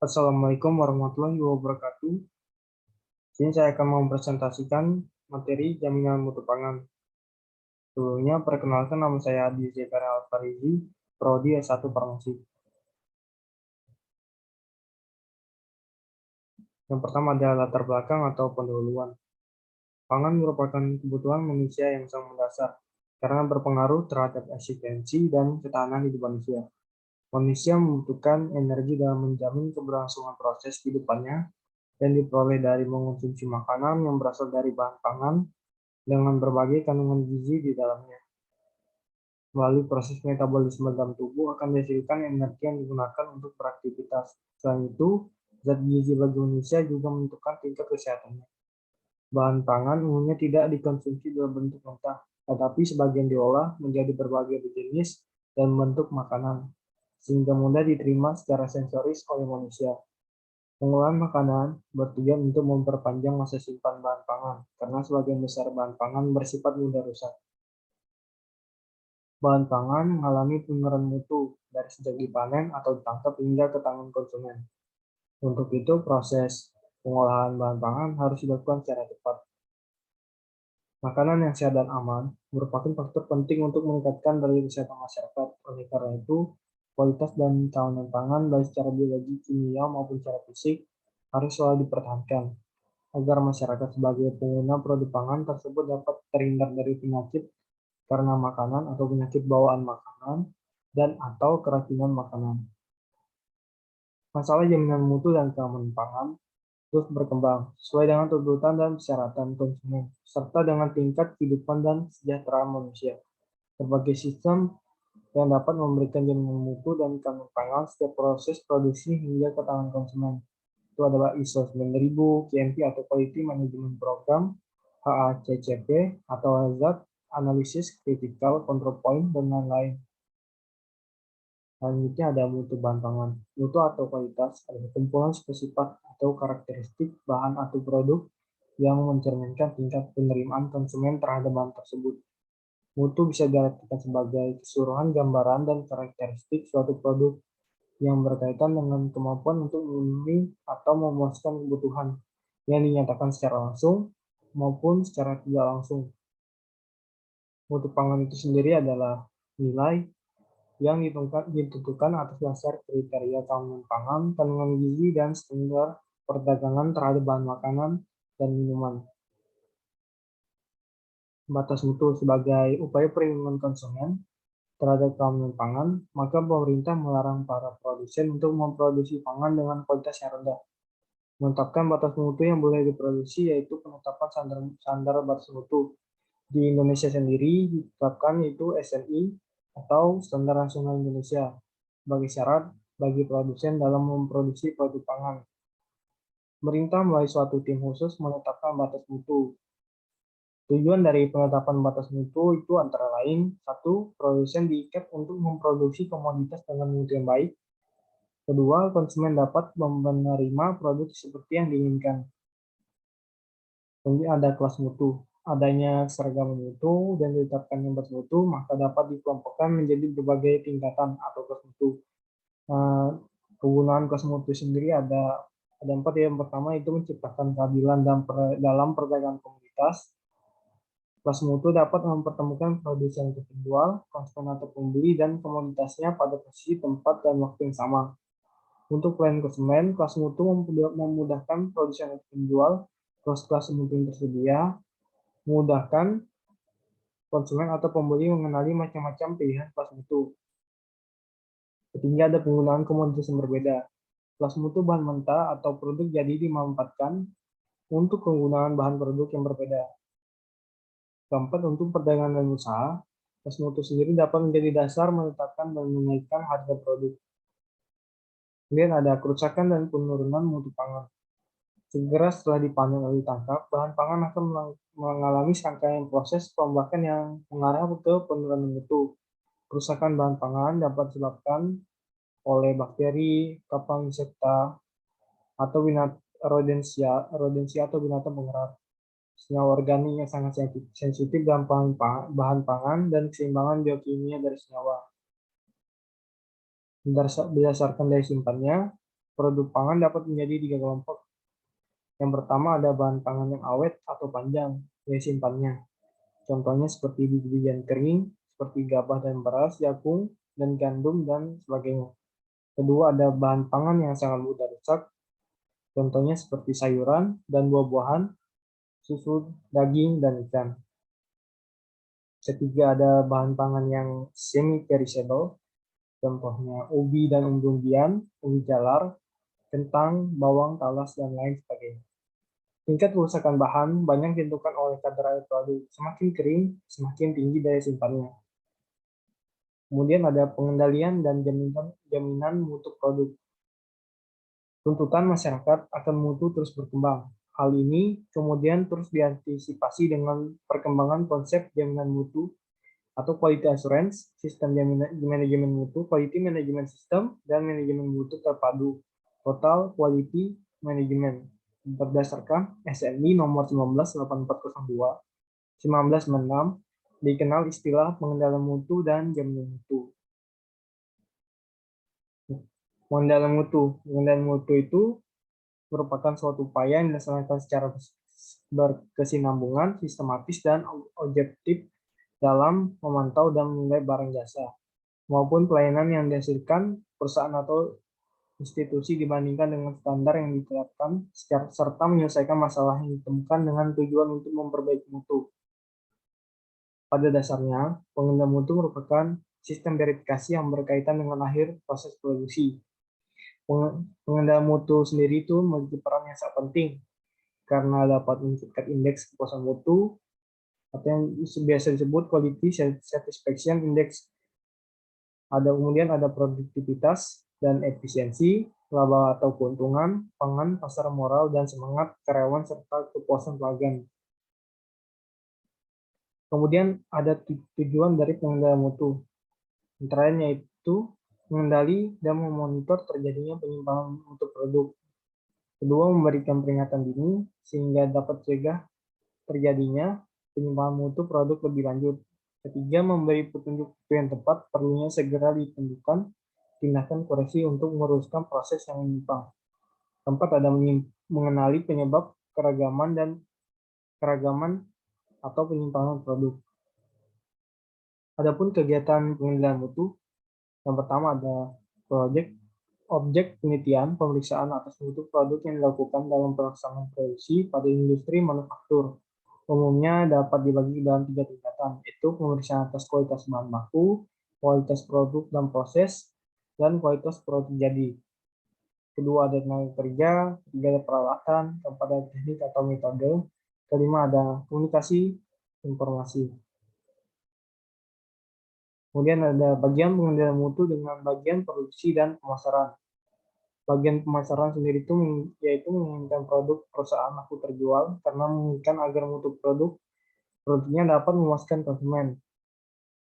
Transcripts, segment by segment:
Assalamualaikum warahmatullahi wabarakatuh. Sini saya akan mempresentasikan materi jaminan mutu pangan. Sebelumnya, perkenalkan nama saya Adi Zekara Alfarizi, Prodi S1 Farmasi. Yang pertama adalah latar belakang atau pendahuluan. Pangan merupakan kebutuhan manusia yang sangat mendasar karena berpengaruh terhadap eksistensi dan ketahanan hidup manusia. Manusia membutuhkan energi dalam menjamin keberlangsungan proses kehidupannya yang diperoleh dari mengonsumsi makanan yang berasal dari bahan pangan dengan berbagai kandungan gizi di dalamnya. Melalui proses metabolisme dalam tubuh akan dihasilkan energi yang digunakan untuk beraktivitas. Selain itu, zat gizi bagi manusia juga menentukan tingkat kesehatannya. Bahan pangan umumnya tidak dikonsumsi dalam bentuk mentah, tetapi sebagian diolah menjadi berbagai jenis dan bentuk makanan, sehingga mudah diterima secara sensoris oleh manusia. Pengolahan makanan bertujuan untuk memperpanjang masa simpan bahan pangan, karena sebagian besar bahan pangan bersifat mudah rusak. Bahan pangan mengalami penurunan mutu dari sejak dipanen atau ditangkap hingga ke tangan konsumen. Untuk itu, proses pengolahan bahan pangan harus dilakukan secara cepat. Makanan yang sehat dan aman merupakan faktor penting untuk meningkatkan derajat kesehatan masyarakat. Oleh karena itu, kualitas dan keamanan pangan baik secara biologi, kimia, maupun secara fisik harus selalu dipertahankan agar masyarakat sebagai pengguna produk pangan tersebut dapat terhindar dari penyakit karena makanan atau penyakit bawaan makanan dan atau keracunan makanan. Masalah jaminan mutu dan keamanan pangan terus berkembang sesuai dengan tuntutan dan persyaratan konsumen, serta dengan tingkat kehidupan dan kesejahteraan manusia. Berbagai sistem yang dapat memberikan jaminan mutu dan keamanan pangan setiap proses produksi hingga ke tangan konsumen. Itu adalah ISO 9000, QMP atau Quality Management Program, HACCP atau Hazard Analysis Critical Control Point, dan lain-lain. Selanjutnya ada mutu bahan pangan. Mutu atau kualitas adalah kumpulan spesifik atau karakteristik bahan atau produk yang mencerminkan tingkat penerimaan konsumen terhadap bahan tersebut. Mutu bisa diartikan sebagai keseluruhan gambaran dan karakteristik suatu produk yang berkaitan dengan kemampuan untuk memenuhi atau memuaskan kebutuhan yang dinyatakan secara langsung maupun secara tidak langsung. Mutu pangan itu sendiri adalah nilai yang ditentukan atas dasar kriteria keamanan pangan, kandungan gizi, dan standar perdagangan terhadap bahan makanan dan minuman. Batas mutu sebagai upaya perlindungan konsumen terhadap keamanan pangan, maka pemerintah melarang para produsen untuk memproduksi pangan dengan kualitas yang rendah. Menetapkan batas mutu yang boleh diproduksi yaitu penetapan standar batas mutu. Di Indonesia sendiri ditetapkan yaitu SNI atau Standar Nasional Indonesia sebagai syarat bagi produsen dalam memproduksi produk pangan. Pemerintah melalui suatu tim khusus menetapkan batas mutu. Tujuan dari penetapan batas mutu itu antara lain, 1. Produsen diikat untuk memproduksi komoditas dengan mutu yang baik. Kedua, konsumen dapat menerima produk seperti yang diinginkan. Kemudian ada kelas mutu. Adanya seragam mutu dan ditetapkannya batas mutu, maka dapat dikelompokkan menjadi berbagai tingkatan atau kelas mutu. Kegunaan kelas mutu sendiri ada 4. Yang pertama itu menciptakan keadilan dalam perdagangan komoditas. Kelas mutu dapat mempertemukan produsen atau penjual, konsumen atau pembeli, dan komoditasnya pada posisi, tempat, dan waktu yang sama. Untuk klien konsumen, kelas mutu memudahkan produsen atau penjual, kelas mutu yang tersedia, memudahkan konsumen atau pembeli mengenali macam-macam pilihan kelas mutu. Ketiga, ada penggunaan komoditas yang berbeda. Kelas mutu bahan mentah atau produk jadi dimanfaatkan untuk penggunaan bahan produk yang berbeda. Keempat, untuk perdagangan dan usaha, kelas mutu sendiri dapat menjadi dasar menetapkan dan menaikkan harga produk. Kemudian ada kerusakan dan penurunan mutu pangan. Segera setelah dipanen atau ditangkap, bahan pangan akan mengalami serangkaian proses perombakan yang mengarah ke penurunan mutu. Kerusakan bahan pangan dapat disebabkan oleh bakteri, kapang insekta, atau rodensia atau binatang penggerak. Senyawa organik yang sangat sensitif dalam bahan pangan dan keseimbangan biokimia dari senyawa. Berdasarkan daya simpannya, Produk pangan dapat menjadi 3 kelompok. Yang pertama ada bahan pangan yang awet atau panjang, daya simpannya. Contohnya seperti biji-bijian kering, seperti gabah dan beras, jagung, dan gandum, dan sebagainya. Kedua ada bahan pangan yang sangat mudah rusak, contohnya seperti sayuran dan buah-buahan, susu, daging, dan ikan. Ketiga ada bahan pangan yang semi-perishable, contohnya ubi dan umbi-umbian, ubi jalar, kentang, bawang, talas, dan lain sebagainya. Tingkat kerusakan bahan banyak ditentukan oleh kadar air produk. Semakin kering, semakin tinggi daya simpannya. Kemudian ada pengendalian dan jaminan mutu produk. Tuntutan masyarakat akan mutu terus berkembang. Hal ini kemudian terus diantisipasi dengan perkembangan konsep jaminan mutu atau quality assurance, sistem manajemen mutu, quality management system, dan manajemen mutu terpadu, total quality management, berdasarkan SNI nomor 198402, 1996, dikenal istilah pengendalian mutu dan jaminan mutu. Pengendalian mutu itu merupakan suatu upaya yang dilaksanakan secara berkesinambungan, sistematis, dan objektif dalam memantau dan menilai barang jasa maupun pelayanan yang dihasilkan perusahaan atau institusi dibandingkan dengan standar yang diterapkan serta menyelesaikan masalah yang ditemukan dengan tujuan untuk memperbaiki mutu. Pada dasarnya, pengendalian mutu merupakan sistem verifikasi yang berkaitan dengan akhir proses produksi. Pengendalian mutu sendiri itu memiliki peran yang sangat penting karena dapat meningkatkan indeks kepuasan mutu atau yang biasa disebut quality satisfaction index. Kemudian ada produktivitas dan efisiensi, laba atau keuntungan, pangan, pasar moral, dan semangat karyawan serta kepuasan pelanggan. Kemudian ada tujuan dari pengendalian mutu. Antara lain yaitu mengendali dan memonitor terjadinya penyimpangan mutu produk. Kedua, memberikan peringatan dini sehingga dapat cegah terjadinya penyimpangan mutu produk lebih lanjut. Ketiga, memberi petunjuk yang tepat perlunya segera ditentukan tindakan koreksi untuk meluruskan proses yang menyimpang. Keempat, ada mengenali penyebab keragaman atau penyimpangan produk. Adapun kegiatan pengendalian mutu, yang pertama ada objek penelitian pemeriksaan atas mutu produk yang dilakukan dalam pelaksanaan produksi pada industri manufaktur. Umumnya dapat dibagi dalam 3 tingkatan, yaitu pemeriksaan atas kualitas bahan baku, kualitas produk dan proses, dan kualitas produk jadi. Kedua ada tenaga kerja, ketiga ada peralatan, keempat ada teknik atau metode, kelima ada komunikasi informasi. Kemudian ada bagian pengendalian mutu dengan bagian produksi dan pemasaran. Bagian pemasaran sendiri itu yaitu menginginkan produk perusahaan laku terjual karena menginginkan agar mutu produknya dapat memuaskan konsumen.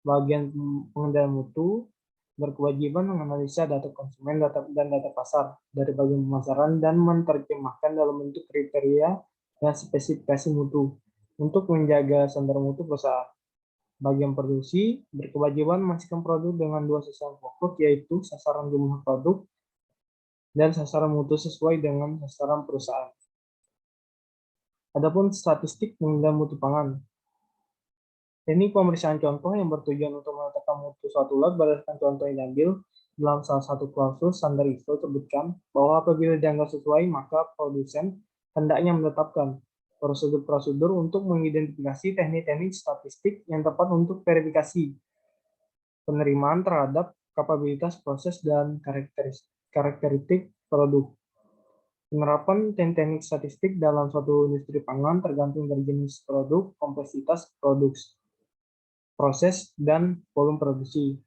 Bagian pengendalian mutu berkewajiban menganalisa data konsumen dan data pasar dari bagian pemasaran dan menerjemahkan dalam bentuk kriteria dan spesifikasi mutu untuk menjaga standar mutu perusahaan. Bagian produksi berkewajiban memastikan produk dengan 2 sasaran pokok, yaitu sasaran jumlah produk dan sasaran mutu sesuai dengan sasaran perusahaan. Adapun statistik pengendalian mutu pangan. Ini pemeriksaan contoh yang bertujuan untuk menetapkan mutu suatu lot berdasarkan contoh yang diambil dalam salah satu klausul standar ISO sebutkan bahwa apabila dianggap sesuai maka produsen hendaknya menetapkan prosedur-prosedur untuk mengidentifikasi teknik-teknik statistik yang tepat untuk verifikasi penerimaan terhadap kapabilitas proses dan karakteristik produk. Penerapan teknik statistik dalam suatu industri pangan tergantung dari jenis produk, kompleksitas proses, dan volume produksi.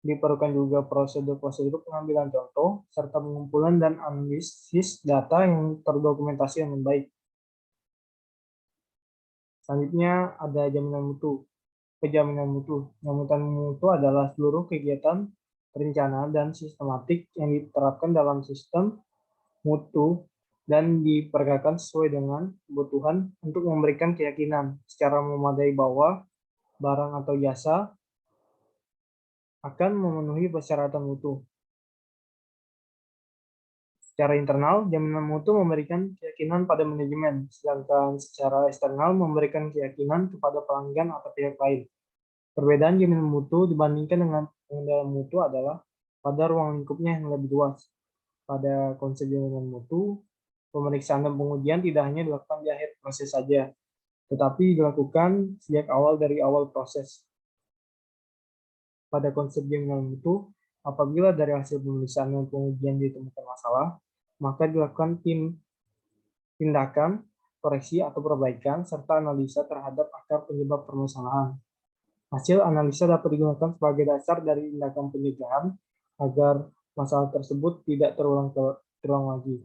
Diperlukan juga prosedur-prosedur pengambilan contoh, serta pengumpulan dan analisis data yang terdokumentasi dengan baik. Selanjutnya ada jaminan mutu. Penjaminan mutu. Jaminan mutu adalah seluruh kegiatan rencana dan sistematik yang diterapkan dalam sistem mutu dan diperagakan sesuai dengan kebutuhan untuk memberikan keyakinan secara memadai bahwa barang atau jasa akan memenuhi persyaratan mutu. Secara internal, jaminan mutu memberikan keyakinan pada manajemen, sedangkan secara eksternal memberikan keyakinan kepada pelanggan atau pihak lain. Perbedaan jaminan mutu dibandingkan dengan pengendalian mutu adalah pada ruang lingkupnya yang lebih luas. Pada konsep jaminan mutu, pemeriksaan dan pengujian tidak hanya dilakukan di akhir proses saja, tetapi dilakukan sejak dari awal proses. Pada konsep jaminan mutu, apabila dari hasil pemeriksaan dan pengujian ditemukan masalah, maka dilakukan tindakan, koreksi atau perbaikan, serta analisa terhadap akar penyebab permasalahan. Hasil analisa dapat digunakan sebagai dasar dari tindakan pencegahan agar masalah tersebut tidak terulang lagi.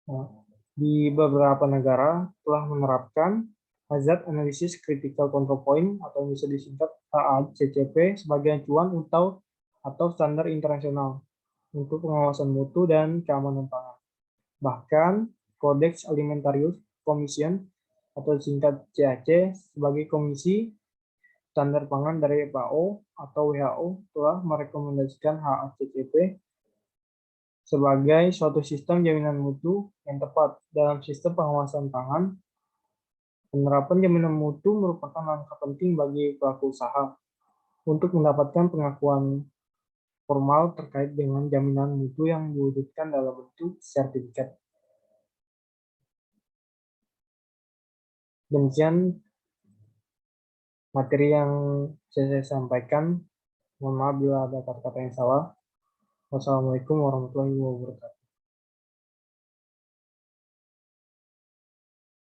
Nah, di beberapa negara telah menerapkan Hazard Analysis Critical Control Point atau bisa disingkat HACCP sebagai acuan atau standar internasional untuk pengawasan mutu dan keamanan pangan. Bahkan Codex Alimentarius Commission atau singkat CAC sebagai komisi standar pangan dari FAO atau WHO telah merekomendasikan HACCP sebagai suatu sistem jaminan mutu yang tepat dalam sistem pengawasan pangan. Penerapan jaminan mutu merupakan langkah penting bagi pelaku usaha untuk mendapatkan pengakuan formal terkait dengan jaminan mutu yang diwujudkan dalam bentuk sertifikat. Demikian materi yang saya sampaikan. Mohon maaf bila ada kata-kata yang salah. Wassalamualaikum warahmatullahi wabarakatuh.